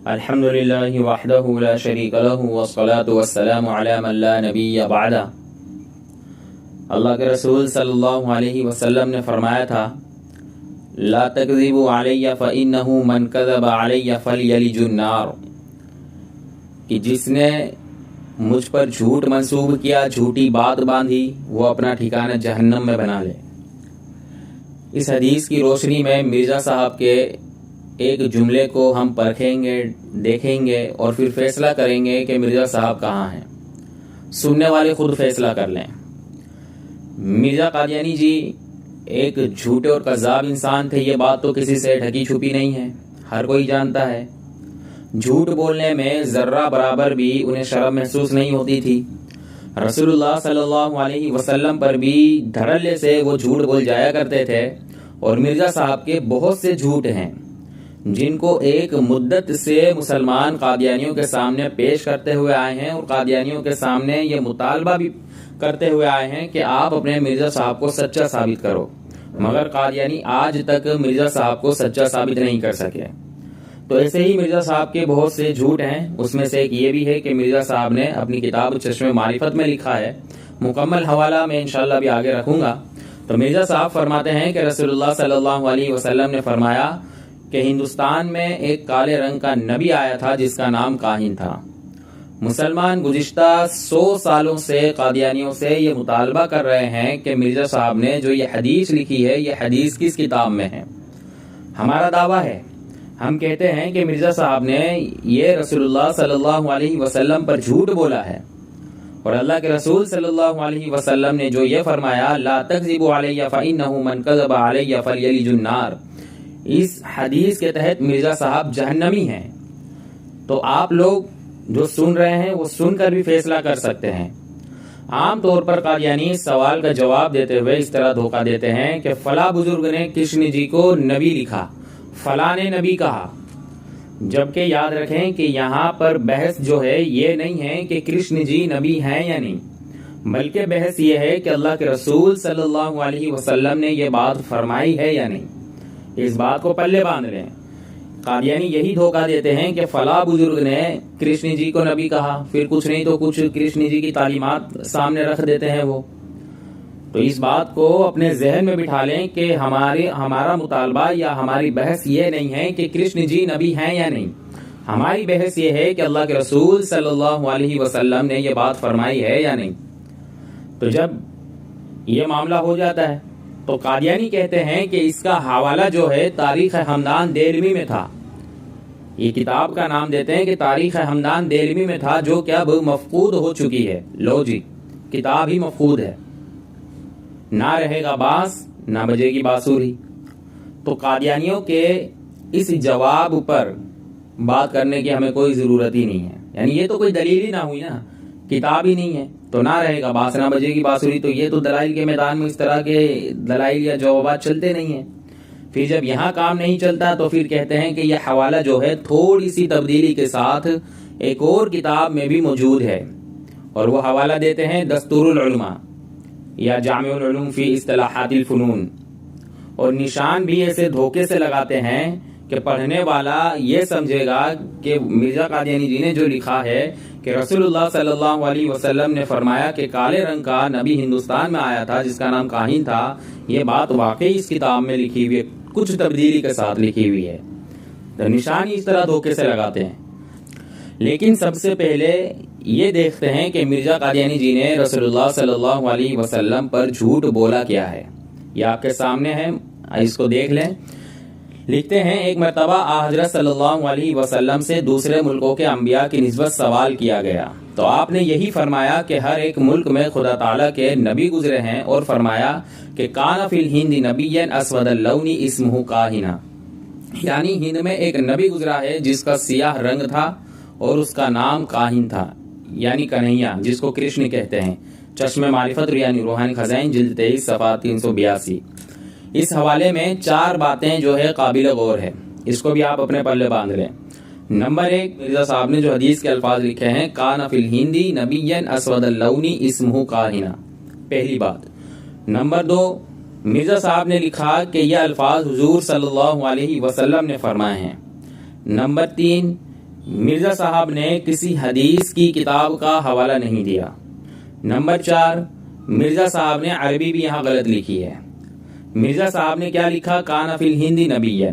الحمدللہ وحدہ لا شریک لہ والصلاة والسلام علی من لا نبی بعدہ۔ اللہ کے رسول صلی اللہ علیہ وسلم نے فرمایا تھا، لا تکذبوا علی فإنہ من کذب علی فلیلج النار، کہ جس نے مجھ پر جھوٹ منسوب کیا، جھوٹی بات باندھی، وہ اپنا ٹھکانہ جہنم میں بنا لے۔ اس حدیث کی روشنی میں مرزا صاحب کے ایک جملے کو ہم پرکھیں گے، دیکھیں گے اور پھر فیصلہ کریں گے کہ مرزا صاحب کہاں ہیں۔ سننے والے خود فیصلہ کر لیں۔ مرزا قادیانی جی ایک جھوٹے اور کذاب انسان تھے، یہ بات تو کسی سے ڈھکی چھپی نہیں ہے، ہر کوئی جانتا ہے۔ جھوٹ بولنے میں ذرہ برابر بھی انہیں شرم محسوس نہیں ہوتی تھی۔ رسول اللہ صلی اللہ علیہ وسلم پر بھی دھڑلے سے وہ جھوٹ بول جایا کرتے تھے، اور مرزا صاحب کے بہت سے جھوٹ ہیں جن کو ایک مدت سے مسلمان قادیانیوں کے سامنے پیش کرتے ہوئے آئے ہیں، اور قادیانیوں کے سامنے یہ مطالبہ بھی کرتے ہوئے آئے ہیں کہ آپ اپنے مرزا صاحب کو سچا ثابت کرو، مگر قادیانی آج تک مرزا صاحب کو سچا ثابت نہیں کر سکے۔ تو ایسے ہی مرزا صاحب کے بہت سے جھوٹ ہیں، اس میں سے ایک یہ بھی ہے کہ مرزا صاحب نے اپنی کتاب چشم معرفت میں لکھا ہے، مکمل حوالہ میں انشاءاللہ بھی آگے رکھوں گا۔ تو مرزا صاحب فرماتے ہیں کہ رسول اللہ صلی اللہ علیہ وسلم نے فرمایا کہ ہندوستان میں ایک کالے رنگ کا نبی آیا تھا جس کا نام کاہن تھا۔ مسلمان گزشتہ 100 سالوں سے قادیانیوں سے یہ مطالبہ کر رہے ہیں کہ مرزا صاحب نے جو یہ حدیث لکھی ہے، یہ حدیث کس کتاب میں ہے۔ ہمارا دعویٰ ہے، ہم کہتے ہیں کہ مرزا صاحب نے یہ رسول اللہ صلی اللہ علیہ وسلم پر جھوٹ بولا ہے، اور اللہ کے رسول صلی اللہ علیہ وسلم نے جو یہ فرمایا، لا تکذبوا علی فإنہ من کذب علی فلیلج النار، اس حدیث کے تحت مرزا صاحب جہنمی ہیں۔ تو آپ لوگ جو سن رہے ہیں وہ سن کر بھی فیصلہ کر سکتے ہیں۔ عام طور پر قادیانی اس سوال کا جواب دیتے ہوئے اس طرح دھوکہ دیتے ہیں کہ فلاں بزرگ نے کرشن جی کو نبی لکھا، فلاں نے نبی کہا، جبکہ یاد رکھیں کہ یہاں پر بحث جو ہے یہ نہیں ہے کہ کرشن جی نبی ہیں یا نہیں، بلکہ بحث یہ ہے کہ اللہ کے رسول صلی اللہ علیہ وسلم نے یہ بات فرمائی ہے یا نہیں۔ اس بات کو پلے باندھ لیں۔ قادیانی یہی دھوکہ دیتے ہیں کہ فلاں بزرگ نے کرشن جی کو نبی کہا، پھر کچھ نہیں تو کچھ کرشن جی کی تعلیمات سامنے رکھ دیتے ہیں وہ۔ تو اس بات کو اپنے ذہن میں بٹھا لیں کہ ہمارا مطالبہ یا ہماری بحث یہ نہیں ہے کہ کرشن جی نبی ہیں یا نہیں، ہماری بحث یہ ہے کہ اللہ کے رسول صلی اللہ علیہ وسلم نے یہ بات فرمائی ہے یا نہیں۔ تو جب یہ معاملہ ہو جاتا ہے تو قادیانی کہتے ہیں کہ اس کا حوالہ جو ہے تاریخ ہمدان دہلوی میں تھا۔ یہ کتاب کا نام دیتے ہیں کہ تاریخ ہمدان دہلوی میں تھا، جو کہ اب مفقود ہو چکی ہے۔ لو جی، کتاب ہی مفقود ہے، نہ رہے گا باس نہ بجے گی بانسری۔ تو قادیانیوں کے اس جواب پر بات کرنے کی ہمیں کوئی ضرورت ہی نہیں ہے، یعنی یہ تو کوئی دلیل ہی نہ ہوئی نا، کتاب ہی نہیں ہے تو نہ رہے گا باس نہ بجے گی بانسری، تو یہ تو دلائل کے میدان میں اس طرح کے دلائل یا جوابات چلتے نہیں ہیں۔ پھر جب یہاں کام نہیں چلتا تو پھر کہتے ہیں کہ یہ حوالہ جو ہے تھوڑی سی تبدیلی کے ساتھ ایک اور کتاب میں بھی موجود ہے، اور وہ حوالہ دیتے ہیں دستور العلماء یا جامع العلوم فی اصطلاحات الفنون، اور نشان بھی ایسے دھوکے سے لگاتے ہیں کہ پڑھنے والا یہ سمجھے گا کہ مرزا قادیانی جی نے جو لکھا ہے کہ رسول اللہ صلی اللہ علیہ وسلم نے فرمایا کہ کالے رنگ کا نبی ہندوستان میں آیا تھا جس کا نام کاہن تھا، یہ بات واقعی اس کتاب میں لکھی ہوئی ہے، کچھ تبدیلی کے ساتھ لکھی ہوئی ہے۔ تو نشان اس طرح دھوکے سے لگاتے ہیں۔ لیکن سب سے پہلے یہ دیکھتے ہیں کہ مرزا قادیانی جی نے رسول اللہ صلی اللہ علیہ وسلم پر جھوٹ بولا کیا ہے۔ یہ آپ کے سامنے ہے، اس کو دیکھ لیں۔ لکھتے ہیں، ایک مرتبہ حضرت صلی اللہ علیہ وسلم سے دوسرے ملکوں کے انبیاء کی نسبت سوال کیا گیا تو آپ نے یہی فرمایا کہ ہر ایک ملک میں خدا تعالیٰ کے نبی گزرے ہیں، اور فرمایا کہ کان فی الہند نبی اسود اللون اسمہ کاہنا، یعنی ہند میں ایک نبی گزرا ہے جس کا سیاہ رنگ تھا اور اس کا نام کاہن تھا، یعنی کنہیا، جس کو کرشن کہتے ہیں۔ چشم معرفت یعنی روحانی خزائن جلد 23 صفحہ 382۔ اس حوالے میں 4 باتیں جو ہے قابل غور ہے، اس کو بھی آپ اپنے پلے باندھ لیں۔ نمبر 1، مرزا صاحب نے جو حدیث کے الفاظ لکھے ہیں، کان فی الہندی نبی اسود اللون اسمہ کاہنا، پہلی بات۔ نمبر 2، مرزا صاحب نے لکھا کہ یہ الفاظ حضور صلی اللہ علیہ وسلم نے فرمائے ہیں۔ نمبر 3، مرزا صاحب نے کسی حدیث کی کتاب کا حوالہ نہیں دیا۔ نمبر 4، مرزا صاحب نے عربی بھی یہاں غلط لکھی ہے۔ مرزا صاحب نے کیا لکھا؟ کان فی الہند نبیًا،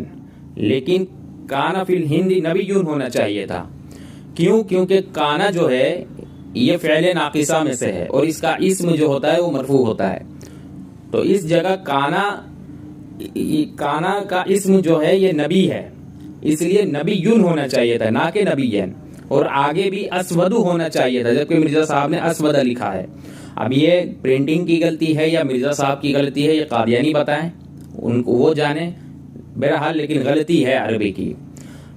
لیکن کان فی الہند نبیٌ ہونا چاہیے تھا۔ کیوں؟ کیونکہ کانا جو ہے یہ فعل ناقصہ میں سے ہے اور اس کا اسم جو ہوتا ہے وہ مرفوع ہوتا ہے، تو اس جگہ کانا کا اسم جو ہے یہ نبی ہے، اس لیے نبیٌ ہونا چاہیے تھا نہ کہ نبیًا، اور آگے بھی اسود ہونا چاہیے تھا، جبکہ مرزا صاحب نے اسود لکھا ہے۔ اب یہ پرنٹنگ کی غلطی ہے یا مرزا صاحب کی غلطی ہے، یہ قادیانی بتائیں، ان کو وہ جانے، بہرحال لیکن غلطی ہے عربی کی۔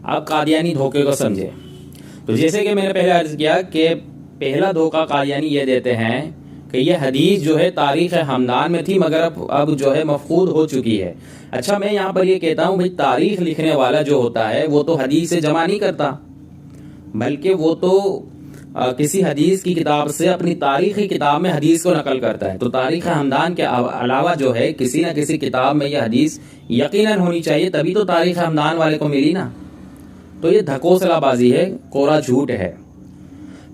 اب قادیانی دھوکے کو سمجھے، تو جیسے کہ میں نے پہلے عرض کیا کہ پہلا دھوکہ قادیانی یہ دیتے ہیں کہ یہ حدیث جو ہے تاریخ ہمدان میں تھی مگر اب جو ہے مفقود ہو چکی ہے۔ اچھا، میں یہاں پر یہ کہتا ہوں بھائی تاریخ لکھنے والا جو ہوتا ہے وہ تو حدیث سے جمع نہیں کرتا، بلکہ وہ تو کسی حدیث کی کتاب سے اپنی تاریخی کتاب میں حدیث کو نقل کرتا ہے، تو تاریخ ہمدان کے علاوہ جو ہے کسی نہ کسی کتاب میں یہ حدیث یقیناً ہونی چاہیے، تبھی تو تاریخ ہمدان والے کو ملی نا۔ تو یہ دھکوسلا بازی ہے، کوڑا جھوٹ ہے۔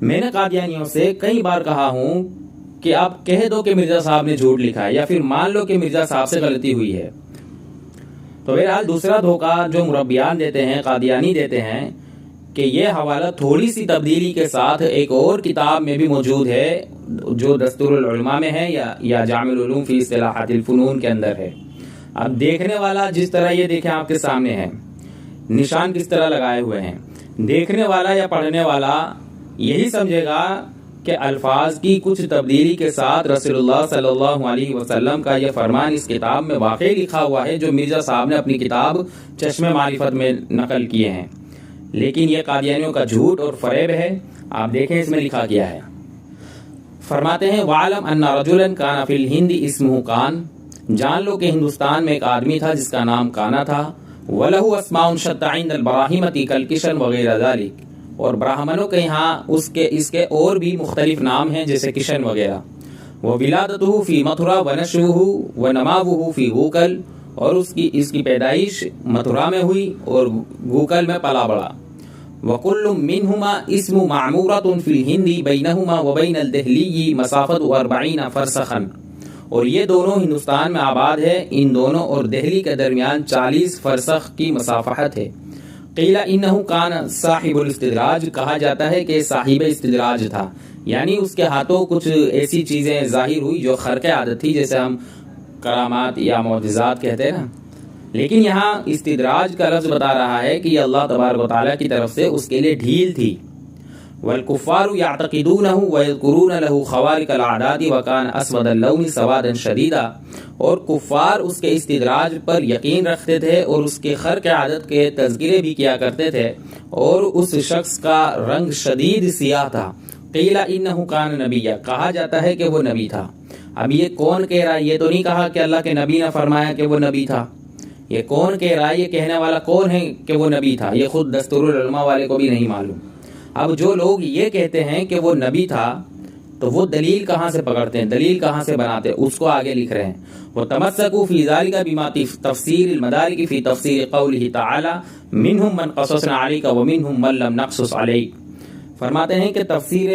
میں نے قادیانیوں سے کئی بار کہا ہوں کہ آپ کہہ دو کہ مرزا صاحب نے جھوٹ لکھا ہے، یا پھر مان لو کہ مرزا صاحب سے غلطی ہوئی ہے۔ تو بہرحال دوسرا دھوکہ جو مربیان دیتے ہیں، قادیانی دیتے ہیں، کہ یہ حوالہ تھوڑی سی تبدیلی کے ساتھ ایک اور کتاب میں بھی موجود ہے جو دستور العلماء میں ہے یا جامع العلوم فی اصطلاحات الفنون کے اندر ہے۔ اب دیکھنے والا جس طرح یہ دیکھیں آپ کے سامنے ہے، نشان کس طرح لگائے ہوئے ہیں، دیکھنے والا یا پڑھنے والا یہی سمجھے گا کہ الفاظ کی کچھ تبدیلی کے ساتھ رسول اللہ صلی اللہ علیہ وسلم کا یہ فرمان اس کتاب میں واقعی لکھا ہوا ہے جو مرزا صاحب نے اپنی کتاب چشم معرفت میں نقل کیے ہیں، لیکن یہ قادیانیوں کا جھوٹ اور فریب ہے۔ آپ دیکھیں اس میں لکھا کیا ہے، فرماتے ہیں وَعَلَمْ أَنَّ رَجُلًا كَانَ فِي الْهِنْدِ اسْمُهُ کان، جان لو کہ ہندوستان میں ایک آدمی تھا جس کا نام کانا تھا، وَلَهُ أَسْمَاءٌ شَتَّىٰ عِندَ الْبَرَاهِمَةِ كَالْكِشَن وغیرہ ذَلِكَ، اور براہمنوں کے یہاں اس کے اور بھی مختلف نام ہیں جیسے کشن وغیرہ۔ وَوِلَادَتُهُ فِي مَتُھرا وَنَشْوُهُ وَنَمَاؤُهُ فِي گوکل، اور اس کی پیدائش متھرا میں ہوئی اور گوکل میں پلا بڑھا۔ وَكُلٌّ مِّنْهُمَا اسْمُ مَعْمُورَةٌ فِي الْهِنْدِ بَيْنَهُمَا وَبَيْنَ الْدِهْلِيِّ مَسَافَةُ 40 فَرْسَخًا، اور یہ دونوں ہندوستان میں آباد ہے، ان دونوں اور دہلی کے درمیان 40 فرسخ کی مسافت ہے۔ قیل انہ کان صاحب الاستدراج، کہا جاتا ہے کہ صاحب استدراج تھا، یعنی اس کے ہاتھوں کچھ ایسی چیزیں ظاہر ہوئی جو خرق عادت تھی، جیسے ہم کرامات یا معجزات کہتے ہیں نا، لیکن یہاں استدراج کا لفظ بتا رہا ہے کہ یہ اللہ تبارک و تعالیٰ کی طرف سے اس کے لیے ڈھیل تھی۔ والکفار یعتقدونہ ویذکرون لہ خوارق العادات وکان اسود اللون سوادا شدیدا، اور کفار اس کے استدراج پر یقین رکھتے تھے اور اس کے خرق عادت کے تذکرے بھی کیا کرتے تھے، اور اس شخص کا رنگ شدید سیاہ تھا۔ قیل انہ کان نبیا، کہا جاتا ہے کہ وہ نبی تھا۔ اب یہ کون کہہ رہا ہے؟ یہ تو نہیں کہا کہ اللہ کے نبی نے فرمایا کہ وہ نبی تھا، یہ کون کہہ رہا ہے؟ یہ کہنے والا کون ہے کہ وہ نبی تھا؟ یہ خود دستور العلماء والے کو بھی نہیں معلوم۔ اب جو لوگ یہ کہتے ہیں کہ وہ نبی تھا تو وہ دلیل کہاں سے پکڑتے ہیں، دلیل کہاں سے بناتے ہیں؟ اس کو آگے لکھ رہے ہیں، وَتَمَسَّكُوا فِي ذَلِكَ بِمَا تَفْسِيرِ الْمَدَارِكِ فِي تَفْسِيرِ قَوْلِهِ تَعَالَى مِنْهُمْ مَنْ قَصَصْنَا عَلَيْكَ وَمِنْهُمْ مَنْ لَمْ نَقْصُصْ عَلَيْكَ، فرماتے ہیں کہ تفسیر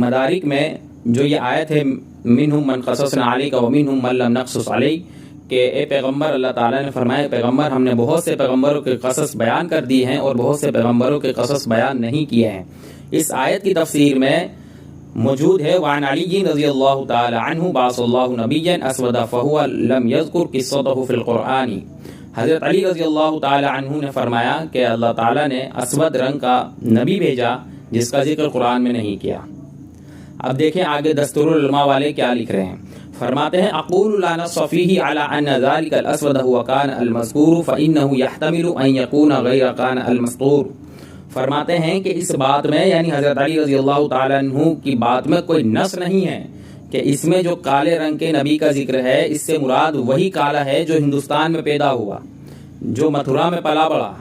مدارک میں جو یہ آیت ہے مِنْهُمْ مَنْ قَصَصْنَا عَلَيْكَ وَمِنْهُمْ مَنْ لَمْ نَقْصُصْ عَلَيْكَ، کہ اے پیغمبر، اللہ تعالیٰ نے فرمایا پیغمبر ہم نے بہت سے پیغمبروں کے قصص بیان کر دی ہیں اور بہت سے پیغمبروں کے قصص بیان نہیں کیے ہیں۔ اس آیت کی تفسیر میں موجود ہے وعن علی رضی اللہ تعالی عنہ بعث اللہ نبیا اسود فہو لم یذکر قصته فی القرآن، حضرت علی رضی اللہ تعالی عنہ نے فرمایا کہ اللہ تعالیٰ نے اسود رنگ کا نبی بھیجا جس کا ذکر قرآن میں نہیں کیا۔ اب دیکھیں آگے دستور العلماء والے کیا لکھ رہے ہیں، فرماتے ہیں اقول لا نص فیہ علی ان ذلک الاسود هو کان المذکور فانه يحتمل ان یکون غیر کان المذکور، فرماتے ہیں کہ اس بات میں یعنی حضرت علی رضی اللہ تعالیٰ عنہ کی بات میں کوئی نص نہیں ہے کہ اس میں جو کالے رنگ کے نبی کا ذکر ہے اس سے مراد وہی کالا ہے جو ہندوستان میں پیدا ہوا، جو متھرا میں پلا بڑھا،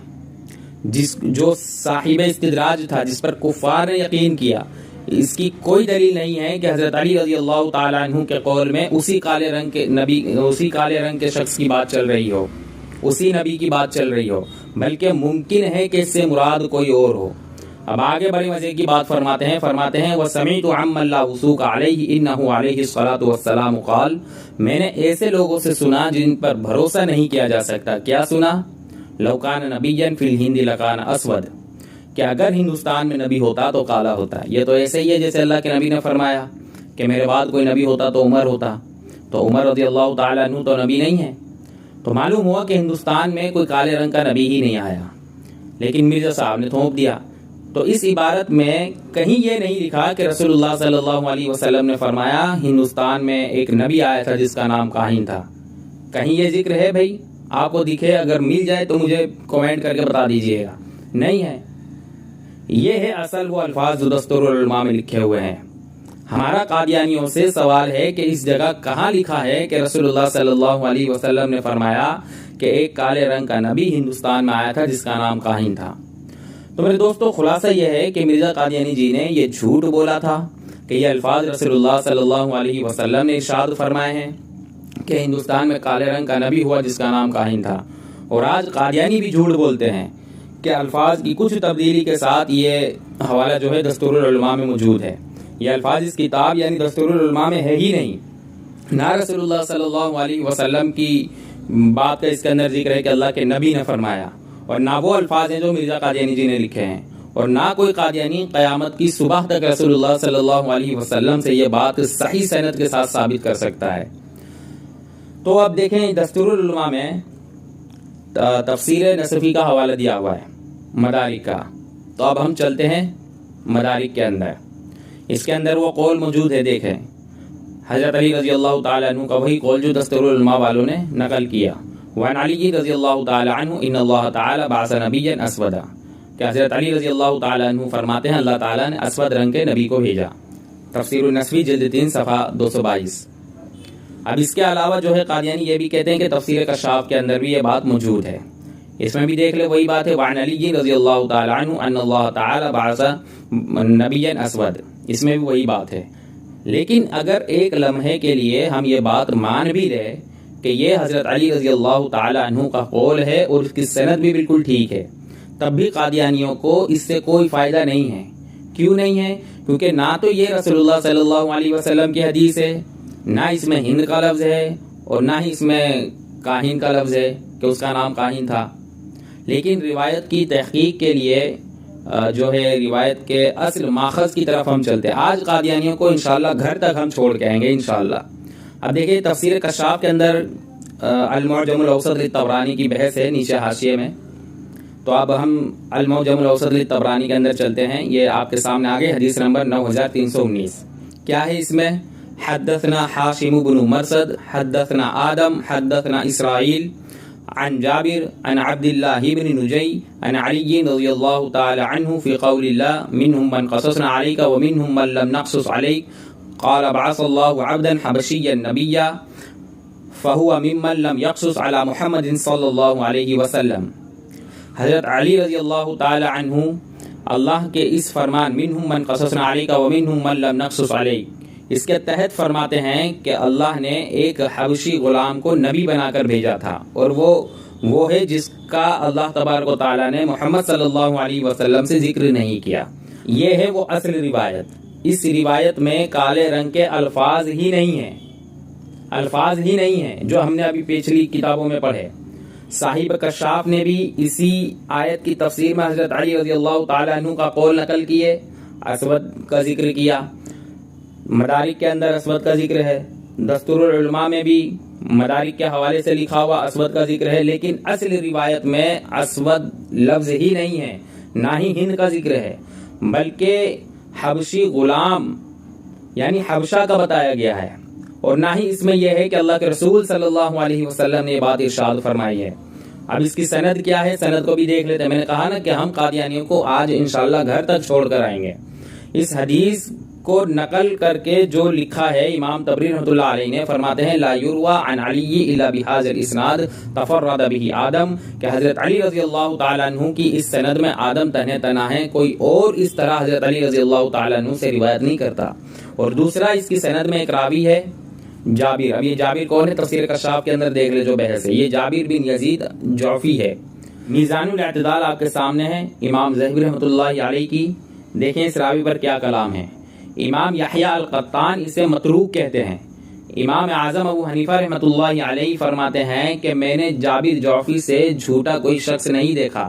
جو صاحب استدراج تھا، جس پر کفار نے یقین کیا۔ اس کی کوئی دلیل نہیں ہے کہ حضرت علی رضی اللہ تعالیٰ عنہ کے قول میں اسی کالے رنگ کے نبی، اسی کالے رنگ کے شخص کی بات چل رہی ہو، اسی نبی کی بات چل رہی ہو، بلکہ ممکن ہے کہ اس سے مراد کوئی اور ہو۔ اب آگے بڑی مزے کی بات فرماتے ہیں وَسَمِعْتُ عَمَّن لَا وُثُوقَ عَلَيْهِ إِنَّهُ عَلَيْهِ الصَّلَاةُ وَالسَّلَامُ قال، میں نے ایسے لوگوں سے سنا جن پر بھروسہ نہیں کیا جا سکتا. کیا سنا؟ لَوْ كَانَ نَبِيًّا فِي الْهِنْدِ لَكَانَ أَسْوَدَ، کہ اگر ہندوستان میں نبی ہوتا تو کالا ہوتا. یہ تو ایسے ہی ہے جیسے اللہ کے نبی نے فرمایا کہ میرے بعد کوئی نبی ہوتا تو عمر ہوتا، تو عمر رضی اللہ تعالیٰ عنہ تو نبی نہیں ہے. تو معلوم ہوا کہ ہندوستان میں کوئی کالے رنگ کا نبی ہی نہیں آیا، لیکن مرزا صاحب نے تھوپ دیا. تو اس عبارت میں کہیں یہ نہیں لکھا کہ رسول اللہ صلی اللہ علیہ وسلم نے فرمایا ہندوستان میں ایک نبی آیا تھا جس کا نام کاہن تھا. کہیں یہ ذکر ہے بھائی؟ آپ کو دکھے، اگر مل جائے تو مجھے کمنٹ کر کے بتا دیجئے گا. نہیں ہے. یہ ہے اصل وہ الفاظ جو دستور العلماء میں لکھے ہوئے ہیں. ہمارا قادیانیوں سے سوال ہے کہ اس جگہ کہاں لکھا ہے کہ رسول اللہ صلی اللہ علیہ وسلم نے فرمایا کہ ایک کالے رنگ کا نبی ہندوستان میں آیا تھا جس کا نام کاہن تھا. تو میرے دوستو، خلاصہ یہ ہے کہ مرزا قادیانی جی نے یہ جھوٹ بولا تھا کہ یہ الفاظ رسول اللہ صلی اللہ علیہ وسلم نے ارشاد فرمائے ہیں کہ ہندوستان میں کالے رنگ کا نبی ہوا جس کا نام کاہن تھا. اور آج قادیانی بھی جھوٹ بولتے ہیں کہ الفاظ کی کچھ تبدیلی کے ساتھ یہ حوالہ جو ہے دستور العلماء میں موجود ہے. یہ الفاظ اس کتاب یعنی دستور العلماء میں ہے ہی نہیں. نہ رسول اللہ صلی اللہ علیہ وسلم کی بات کا اس کے اندر ذکر ہے کہ اللہ کے نبی نے فرمایا، اور نہ وہ الفاظ ہیں جو مرزا قادیانی جی نے لکھے ہیں. اور نہ کوئی قادیانی قیامت کی صبح تک رسول اللہ صلی اللہ علیہ وسلم سے یہ بات صحیح سند کے ساتھ ثابت کر سکتا ہے. تو اب دیکھیں دستور العلماء میں تفسیر نصفی کا حوالہ دیا ہوا ہے، مدارک کا. تو اب ہم چلتے ہیں مدارک کے اندر. اس کے اندر وہ قول موجود ہے. دیکھیں حضرت علی رضی اللہ تعالیٰ عنہ کا وہی قول جو دستور العلماء والوں نے نقل کیا. وعن علی رضی اللہ تعالیٰ عنہ ان اللہ تعالیٰ بعث نبیا اسودا، کہ حضرت علی رضی اللہ تعالیٰ عنہ فرماتے ہیں اللہ تعالیٰ نے اسود رنگ کے نبی کو بھیجا. تفسیر النصفی جلد 3 صفحہ 222. اب اس کے علاوہ جو ہے قادیانی یہ بھی کہتے ہیں کہ تفسیر کشاف کے اندر بھی یہ بات موجود ہے. اس میں بھی دیکھ لے وہی بات ہے. وعن علی رضی اللہ تعالیٰ عنہ ان اللہ تعالیٰ بعث نبیا اسود، اس میں بھی وہی بات ہے. لیکن اگر ایک لمحے کے لیے ہم یہ بات مان بھی لیں کہ یہ حضرت علی رضی اللہ تعالیٰ عنہ کا قول ہے اور اس کی سند بھی بالکل ٹھیک ہے، تب بھی قادیانیوں کو اس سے کوئی فائدہ نہیں ہے. کیوں نہیں ہے؟ کیونکہ نہ تو یہ رسول اللہ صلی اللہ علیہ وسلم کی حدیث ہے، نہ اس میں ہند کا لفظ ہے، اور نہ ہی اس میں کاہن کا لفظ ہے کہ اس کا نام کاہن تھا. لیکن روایت کی تحقیق کے لیے جو ہے روایت کے اصل ماخذ کی طرف ہم چلتے ہیں. آج قادیانیوں کو انشاءاللہ گھر تک ہم چھوڑ کے آئیں گے انشاءاللہ. اب دیکھیں تفسیر کشاف کے اندر المعجم الاوسط للطبرانی کی بحث ہے نیچے حاشیے میں. تو اب ہم المعجم الاوسط للطبرانی کے اندر چلتے ہیں. یہ آپ کے سامنے آگے حدیث نمبر 9319. کیا ہے اس میں؟ حدثنا حاشم بن مرصد حدثنا آدم حدثنا اسرائیل عن جابر عن عبد الله بن نجي عن علي رضي الله تعالى عنه في قول الله منهم من قصصنا عليك ومنهم من لم نقصص عليك قال بعث الله عبدا حبشيا نبيا فهو ممن لم يقصص على محمد صلى الله عليه وسلم. حضرت علی رضی اللہ تعالی عنہ اللہ کے اس فرمان منهم من قصصنا عليك ومنهم من لم نقصص عليك، اس کے تحت فرماتے ہیں کہ اللہ نے ایک حبشی غلام کو نبی بنا کر بھیجا تھا، اور وہ ہے جس کا اللہ تبارک و تعالیٰ نے محمد صلی اللہ علیہ وسلم سے ذکر نہیں کیا. یہ ہے وہ اصل روایت. اس روایت میں کالے رنگ کے الفاظ ہی نہیں ہیں جو ہم نے ابھی پچھلی کتابوں میں پڑھے. صاحب کشاف نے بھی اسی آیت کی تفسیر میں حضرت علی رضی اللہ تعالیٰ عنہ کا قول نقل کیے، اسود کا ذکر کیا. مدارک کے اندر اسود کا ذکر ہے. دستور العلماء میں بھی مدارک کے حوالے سے لکھا ہوا اسود کا ذکر ہے. لیکن اصل روایت میں اسود لفظ ہی نہیں ہے، نہ ہی ہند کا ذکر ہے، بلکہ حبشی غلام یعنی حبشہ کا بتایا گیا ہے. اور نہ ہی اس میں یہ ہے کہ اللہ کے رسول صلی اللہ علیہ وسلم نے یہ بات ارشاد فرمائی ہے. اب اس کی سند کیا ہے؟ سند کو بھی دیکھ لیتے ہیں. میں نے کہا نا کہ ہم قادیانیوں کو آج انشاءاللہ گھر تک چھوڑ کر آئیں گے. اس حدیث کو نقل کر کے جو لکھا ہے امام طبری رحمۃ اللہ علیہ نے، فرماتے ہیں لا یروى عن علی الا بهذا الاسناد تفرد به آدم، کہ حضرت علی رضی اللہ تعالیٰ عنہ کی اس سند میں آدم تنہا ہے، کوئی اور اس طرح حضرت علی رضی اللہ تعالیٰ عنہ سے روایت نہیں کرتا. اور دوسرا اس کی سند میں ایک راوی ہے جابر. اب یہ جابر کون ہے؟ تفسیر کشاف کے اندر دیکھ لے جو بحث ہے. یہ جابر بن یزید جعفی ہے. میزان الاعتدال آپ کے سامنے ہے، امام ذہبی رحمۃ اللہ علیہ کی، دیکھیں اس راوی پر کیا کلام ہے۔ امام یحییٰ القطان اسے متروک کہتے ہیں۔ امام اعظم ابو حنیفہ رحمۃ اللہ علیہ فرماتے ہیں کہ میں نے جابر جوفی سے جھوٹا کوئی شخص نہیں دیکھا۔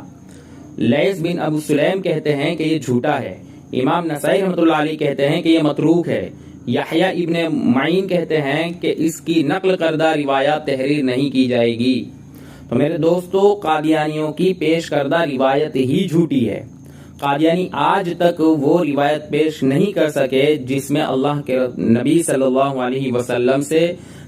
لیث بن ابو سلیم کہتے ہیں کہ یہ جھوٹا ہے۔ امام نسائی رحمۃ اللہ علیہ کہتے ہیں کہ یہ متروک ہے۔ یحییٰ ابن معین کہتے ہیں کہ اس کی نقل کردہ روایات تحریر نہیں کی جائے گی۔ تو میرے دوستو، قادیانیوں کی پیش کردہ روایت ہی جھوٹی ہے۔ قادیانی آج تک وہ روایت پیش نہیں کر سکے جس میں اللہ کے نبی صلی اللہ علیہ وسلم سے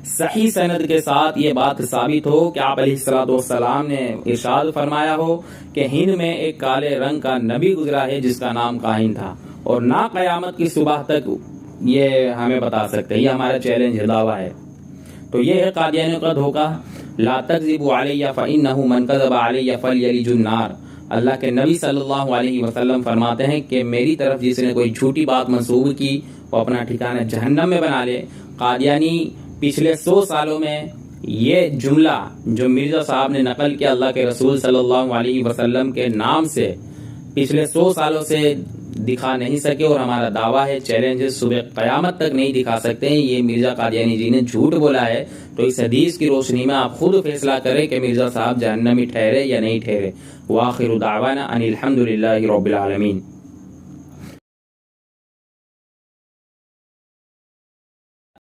صحیح سند کے ساتھ یہ بات ثابت ہو کہ آپ علیہ الصلوۃ والسلام نے ارشاد فرمایا ہو کہ ہند میں ایک کالے رنگ کا نبی گزرا ہے جس کا نام کاہن تھا، اور نہ قیامت کی صبح تک یہ ہمیں بتا سکتے۔ یہ ہمارا چیلنج ہے، دعویٰ ہے۔ تو یہ ہے قادیانیوں کا دھوکہ۔ لا تکذبوا علی فانہ من کذب علی فلیلج النار۔ اللہ کے نبی صلی اللہ علیہ وسلم فرماتے ہیں کہ میری طرف جس نے کوئی جھوٹی بات منسوب کی وہ اپنا ٹھکانہ جہنم میں بنا لے۔ قادیانی پچھلے 100 سالوں میں یہ جملہ جو مرزا صاحب نے نقل کیا اللہ کے رسول صلی اللہ علیہ وسلم کے نام سے، پچھلے 100 سالوں سے دکھا نہیں سکے، اور ہمارا دعویٰ ہے، چیلنج ہے، صبح قیامت تک نہیں دکھا سکتے ہیں۔ یہ مرزا قادیانی جی نے جھوٹ بولا ہے۔ تو اس حدیث کی روشنی میں آپ خود فیصلہ کریں کہ مرزا صاحب جہنمی ٹھہرے یا نہیں ٹھہرے۔ وآخر دعوانا ان الحمد للہ رب العالمین۔